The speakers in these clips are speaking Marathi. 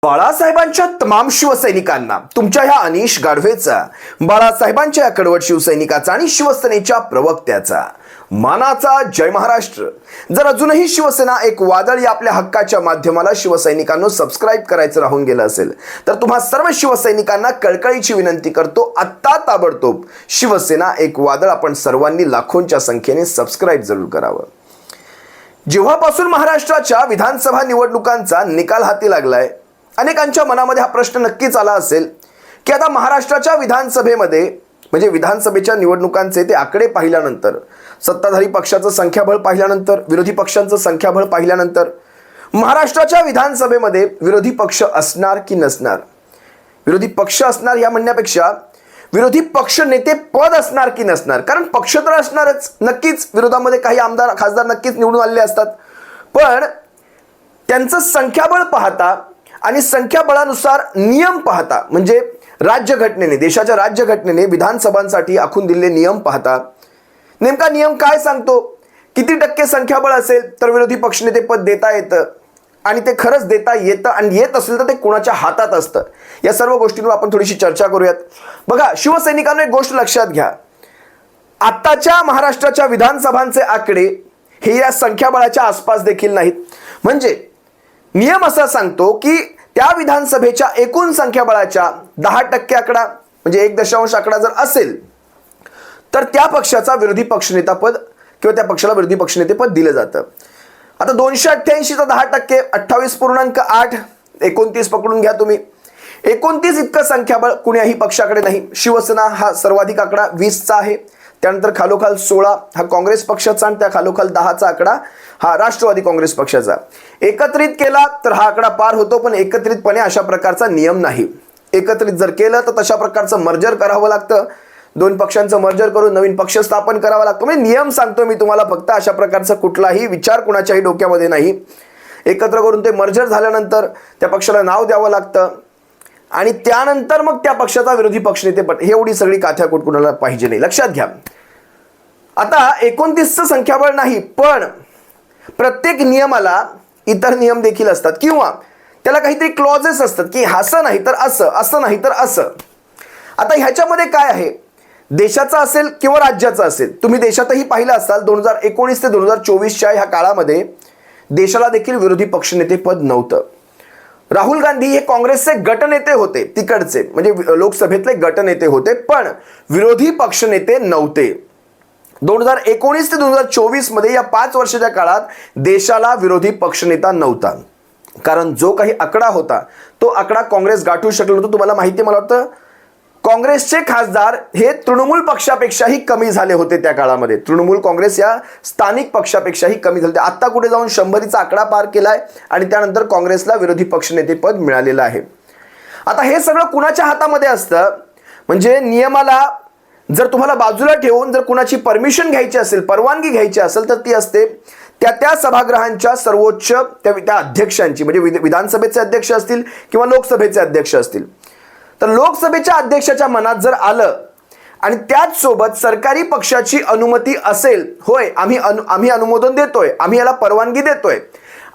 बाळासाहेबांच्या तमाम शिवसैनिकांना तुमच्या ह्या अनिश गाढवेचा, बाळासाहेबांच्या या कडवट शिवसैनिकाचा आणि शिवसेनेच्या प्रवक्त्याचा मानाचा जय महाराष्ट्र. जर अजूनही शिवसेना एक वादळ या आपल्या हक्काच्या माध्यमाला शिवसैनिकांनो सबस्क्राईब करायचं राहून गेलं असेल तर तुम्हा सर्व शिवसैनिकांना कळकळीची विनंती करतो, आत्ता ताबडतोब शिवसेना एक वादळ आपण सर्वांनी लाखोंच्या संख्येने सबस्क्राईब जरूर करावं. जेव्हापासून महाराष्ट्राच्या विधानसभा निवडणुकांचा निकाल हाती लागलाय, अनेकांच्या मनामध्ये हा प्रश्न नक्कीच आला असेल की आता महाराष्ट्राच्या विधानसभेमध्ये म्हणजे विधानसभेच्या निवडणुकांचे ते आकडे पाहिल्यानंतर, सत्ताधारी पक्षाचं संख्याबळ पाहिल्यानंतर, विरोधी पक्षांचं संख्याबळ पाहिल्यानंतर महाराष्ट्राच्या विधानसभेमध्ये विरोधी पक्ष असणार की नसणार, विरोधी पक्ष असणार या म्हणण्यापेक्षा विरोधी पक्ष नेते पद असणार की नसणार. कारण पक्ष तर असणारच, नक्कीच विरोधामध्ये काही आमदार खासदार नक्कीच निवडून आलेले असतात, पण त्यांचं संख्याबळ पाहता आणि संख्याबळानुसार नियम पाहता, म्हणजे राज्यघटनेने, देशाच्या राज्यघटनेने विधानसभांसाठी आखून दिलेले नियम पाहता, नेमका नियम काय सांगतो, किती टक्के संख्याबळ असेल तर विरोधी पक्षनेते पद देता येतं आणि ते खरंच देता येतं आणि येत असेल तर ते कोणाच्या हातात असतं, या सर्व गोष्टींवर आपण थोडीशी चर्चा करूयात. बघा शिवसैनिकांना एक गोष्ट लक्षात घ्या, आत्ताच्या महाराष्ट्राच्या विधानसभांचे आकडे हे या संख्याबळाच्या आसपास देखील नाहीत. म्हणजे नियम असा सांगतो की त्या विधानसभेच्या एकूण संख्याबळाच्या 10% आकडा म्हणजे 1 आकडा जर असेल तर त्या पक्षाचा विरोधी पक्षनेता पद किंवा त्या पक्षाला विरोधी पक्षनेते पद दिलं जातं. आता 288 चा 10% 28.8, 29 पकडून घ्या तुम्ही, 29 इतकं संख्याबळ कुण्याही पक्षाकडे नाही. शिवसेना हा सर्वाधिक आकडा 20चा आहे, त्यानंतर खालोखाल 16 हा काँग्रेस पक्षाचा आणि त्या खालोखाल 10चा आकडा हा राष्ट्रवादी काँग्रेस पक्षाचा. एकत्रित केला तर हा आकडा पार होतो, पण एकत्रितपणे अशा प्रकारचा नियम नाही. एकत्रित जर केलं तर तशा प्रकारचं मर्जर करावं लागतं, दोन पक्षांचं मर्जर करून नवीन पक्ष स्थापन करावा लागतो. म्हणजे नियम सांगतो मी तुम्हाला, फक्त अशा प्रकारचा कुठलाही विचार कुणाच्याही डोक्यामध्ये नाही. एकत्र करून ते मर्जर झाल्यानंतर त्या पक्षाला नाव द्यावं लागतं आणि त्यानंतर मग त्या पक्षाचा विरोधी पक्षनेते पद, हे एवढी सगळी काथ्याकूट कुणाला पाहिजे नाही. लक्षात घ्या, आता 29चं संख्याबळ नाही, पण प्रत्येक नियमाला इतर नियम देखील असतात किंवा त्याला काहीतरी क्लॉजेस असतात की असं नाही तर असं, असं नाही तर असं. आता ह्याच्यामध्ये काय आहे, देशाचा असेल किंवा राज्याचा असेल, तुम्ही देशातही पाहिलं असाल 2019 ते 2024च्या ह्या काळामध्ये देशाला देखील विरोधी पक्षनेते पद नव्हतं. राहुल गांधी हे काँग्रेसचे गटनेते होते, तिकडचे म्हणजे लोकसभेतले गटनेते होते, पण विरोधी पक्षनेते नव्हते. 2019 ते 2024 मध्ये या 5 वर्षाच्या काळात देशाला विरोधी पक्षनेता नव्हता. कारण जो काही आकडा होता तो आकडा काँग्रेस गाठू शकलो नव्हतं. तुम्हाला माहिती आहे, मला वाटतं काँग्रेसचे खासदार हे तृणमूल पक्षापेक्षाही कमी झाले होते त्या काळामध्ये. तृणमूल काँग्रेस या स्थानिक पक्षापेक्षाही कमी झाले. आता कुठे जाऊन 100चा आकडा पार केलाय आणि त्यानंतर काँग्रेसला विरोधी पक्षनेते पद मिळालेलं आहे. आता हे सगळं कुणाच्या हातामध्ये असतं, म्हणजे नियमाला जर तुम्हाला बाजूला ठेवून जर कुणाची परमिशन घ्यायची असेल, परवानगी घ्यायची असेल तर ती असते त्या सभागृहांच्या सर्वोच्च त्या अध्यक्षांची, म्हणजे विधानसभेचे अध्यक्ष असतील किंवा लोकसभेचे अध्यक्ष असतील. तर लोकसभेच्या अध्यक्षाच्या मनात जर आलं आणि त्याच सोबत सरकारी पक्षाची अनुमती असेल, होय आम्ही अनुमोदन देतोय, आम्ही याला परवानगी देतोय,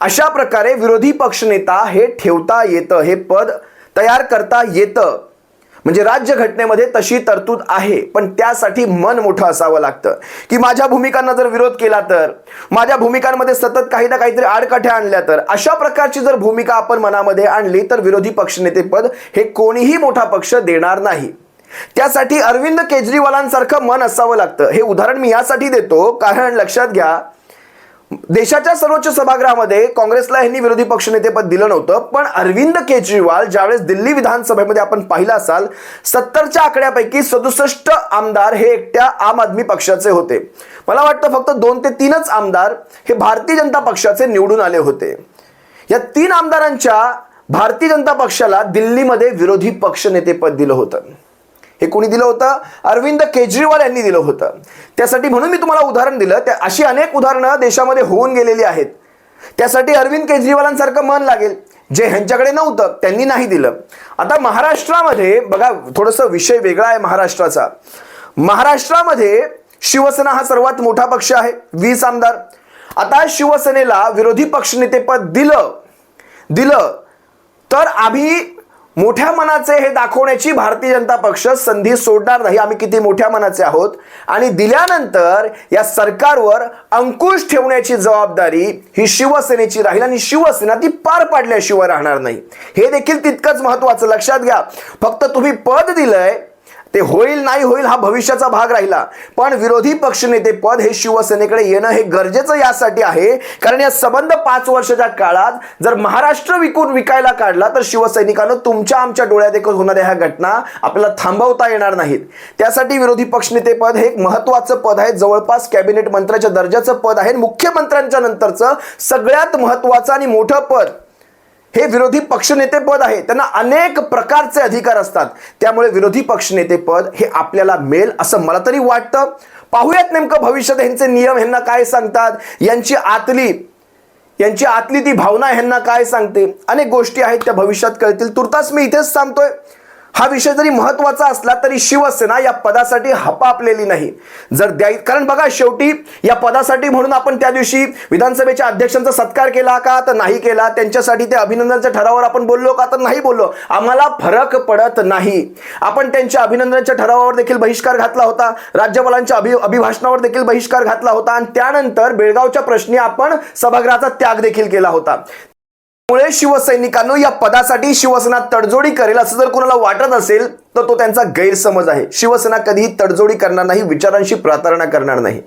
अशा प्रकारे विरोधी पक्षनेता हे ठेवता येतं, हे पद तयार करता येतं. म्हणजे राज्यघटनेमध्ये तशी तरतूद आहे, पण त्यासाठी मन मोठं असावं लागतं की माझ्या भूमिकांना जर विरोध केला तर, माझ्या भूमिकांमध्ये सतत काही ना काहीतरी आडकाठ्या आणल्या तर, अशा प्रकारची जर भूमिका आपण मनामध्ये आणली तर विरोधी पक्षनेते पद हे कोणीही मोठा पक्ष देणार नाही. त्यासाठी अरविंद केजरीवालांसारखं मन असावं लागतं. हे उदाहरण मी यासाठी देतो कारण लक्षात घ्या, देशाच्या सर्वोच्च सभागृहामध्ये काँग्रेसला यांनी विरोधी पक्षनेतेपद दिलं नव्हतं, पण अरविंद केजरीवाल ज्यावेळेस दिल्ली विधानसभेमध्ये आपण पाहिलं असाल 70च्या आकड्यापैकी 67 आमदार हे एकट्या आम आदमी पक्षाचे होते. मला वाटतं फक्त 2 ते 3च आमदार हे भारतीय जनता पक्षाचे निवडून आले होते. या 3 आमदारांच्या भारतीय जनता पक्षाला दिल्लीमध्ये विरोधी पक्षनेतेपद दिलं होतं. हे कोणी दिलं होतं? अरविंद केजरीवाल यांनी दिलं होतं. त्यासाठी म्हणून मी तुम्हाला उदाहरण दिलं, त्या अशी अनेक उदाहरणं देशामध्ये होऊन गेलेली आहेत. त्यासाठी अरविंद केजरीवालांसारखं मन लागेल, जे ह्यांच्याकडे नव्हतं त्यांनी नाही दिलं. आता महाराष्ट्रामध्ये बघा, थोडंसं विषय वेगळा आहे महाराष्ट्राचा. महाराष्ट्रामध्ये शिवसेना हा सर्वात मोठा पक्ष आहे, 20 आमदार. आता शिवसेनेला विरोधी पक्षनेतेपद दिलं तर आम्ही मोठ्या मनाचे हे दाखवण्याची भारतीय जनता पक्ष संधी सोडणार नाही. आम्ही किती मोठ्या मनाचे आहोत आणि दिल्यानंतर या सरकारवर अंकुश ठेवण्याची जबाबदारी ही शिवसेनेची राहील आणि शिवसेना ती पार पाडल्याशिवाय राहणार नाही. हे देखील तितकंच महत्त्वाचं लक्षात घ्या. फक्त तुम्ही पद दिलंय ते होईल नाही होईल हा भविष्याचा भाग राहिला, पण विरोधी पक्षनेते पद हे शिवसेनेकडे येणं हे गरजेचं यासाठी आहे कारण या संबंध 5 वर्षाच्या काळात जर महाराष्ट्र विकायला काढला तर शिवसैनिकांना तुमच्या आमच्या डोळ्यात देखत होणाऱ्या ह्या घटना आपल्याला थांबवता येणार नाहीत. त्यासाठी विरोधी पक्षनेते पद हे एक महत्त्वाचं पद आहे. जवळपास कॅबिनेट मंत्र्याच्या दर्जाचं पद आहे. मुख्यमंत्र्यांच्या नंतरचं सगळ्यात महत्त्वाचं आणि मोठं पद हे विरोधी पक्षनेते पद आहे. त्यांना अनेक प्रकारचे अधिकार असतात. त्यामुळे विरोधी पक्षनेते पद हे आपल्याला मिळेल असं मला तरी वाटतं. पाहूयात नेमकं भविष्यात ह्यांचे नियम ह्यांना काय सांगतात, यांची आतली ती भावना ह्यांना काय सांगते. अनेक गोष्टी आहेत त्या भविष्यात कळतील. तुर्तास मी इथेच सांगतोय, हा विषय जरी महत्त्वाचा असला तरी शिवसेना या पदासाठी हपापलेली नाही. जर कारण बघा, शेवटी या पदासाठी म्हणून आपण त्या दिवशी विधानसभेच्या अध्यक्षांचा सत्कार केला का तर नाही केला. त्यांच्यासाठी ते अभिनंदनाच्या ठरावावर आपण बोललो का तर नाही बोललो. आम्हाला फरक पडत नाही. आपण त्यांच्या अभिनंदनाच्या ठरावावर देखील बहिष्कार घातला होता, राज्यपालांच्या अभिभाषणावर देखील बहिष्कार घातला होता आणि त्यानंतर बेळगावच्या प्रश्नी आपण सभागृहाचा त्याग देखील केला होता. त्यामुळे शिवसैनिकांनो, या पदासाठी शिवसेना तडजोडी करेल असं जर कोणाला वाटत असेल तर तो त्यांचा गैरसमज आहे. शिवसेना कधीही तडजोडी करणार नाही, विचारांशी प्रतारणा करणार नाही.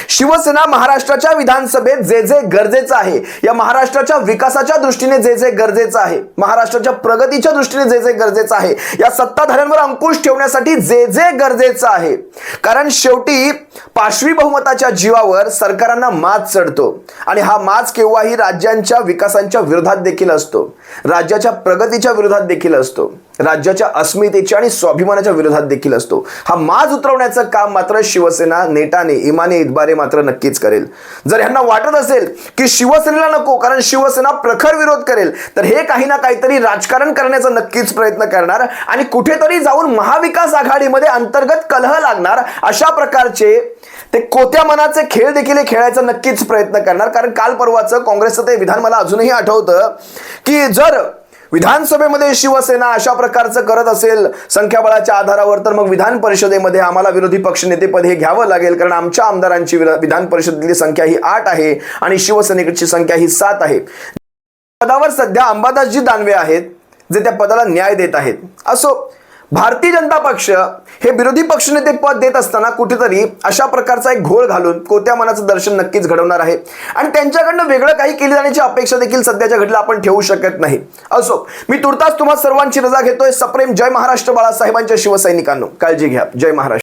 शिवसेना महाराष्ट्राच्या विधानसभेत जे जे गरजेचं आहे, या महाराष्ट्राच्या विकासाच्या दृष्टीने जे जे गरजेचं आहे, महाराष्ट्राच्या प्रगतीच्या दृष्टीने जे जे गरजेचं आहे, या सत्ताधाऱ्यांवर अंकुश ठेवण्यासाठी जे जे गरजेचं आहे. कारण शेवटी पाशवी बहुमताच्या जीवावर सरकारांना माज चढतो आणि हा माज केव्हाही राज्यांच्या विकासांच्या विरोधात देखील असतो, राज्याच्या प्रगतीच्या विरोधात देखील असतो, राज्याच्या अस्मितेच्या आणि स्वाभिमानाच्या विरोधात देखील असतो. हा माज उतरवण्याचं काम मात्र शिवसेना नेटाने इमाने इतबारे मात्र नक्कीच करेल. जर ह्यांना वाटत असेल की शिवसेनेला नको कारण शिवसेना प्रखर विरोध करेल तर हे काही ना काहीतरी राजकारण करण्याचा नक्कीच प्रयत्न करणार आणि कुठेतरी जाऊन महाविकास आघाडीमध्ये अंतर्गत कलह लागणार. अशा प्रकारचे ते कोत्या मनाचे खेळ देखील खेळायचा नक्कीच प्रयत्न करणार. कारण काल परवाचं काँग्रेसचं ते विधान मला अजूनही आठवतं की जर विधानसभेमध्ये शिवसेना अशा प्रकारचं करत असेल संख्याबळाच्या आधारावर तर मग विधान परिषदेमध्ये आम्हाला विरोधी पक्षनेतेपद हे घ्यावं लागेल कारण आमच्या आमदारांची विधान परिषदेतली संख्या ही 8 आहे आणि शिवसेनेची संख्या ही 7 आहे. पदावर सध्या अंबादासजी दानवे आहेत जे त्या पदाला न्याय देत आहेत. असो, भारतीय जनता पक्ष हे विरोधी पक्षनेते पद देत असताना कुठेतरी अशा प्रकारचा एक घोळ घालून कोत्या मनाचं दर्शन नक्कीच घडवणार आहे आणि त्यांच्याकडनं वेगळं काही केले जाण्याची अपेक्षा देखील सध्याच्या घडीला आपण ठेवू शकत नाही. असो, मी तुर्तास तुम्हा सर्वांची रजा घेतोय. सप्रेम जय महाराष्ट्र बाळासाहेबांच्या शिवसैनिकांनो. काळजी घ्या. जय महाराष्ट्र.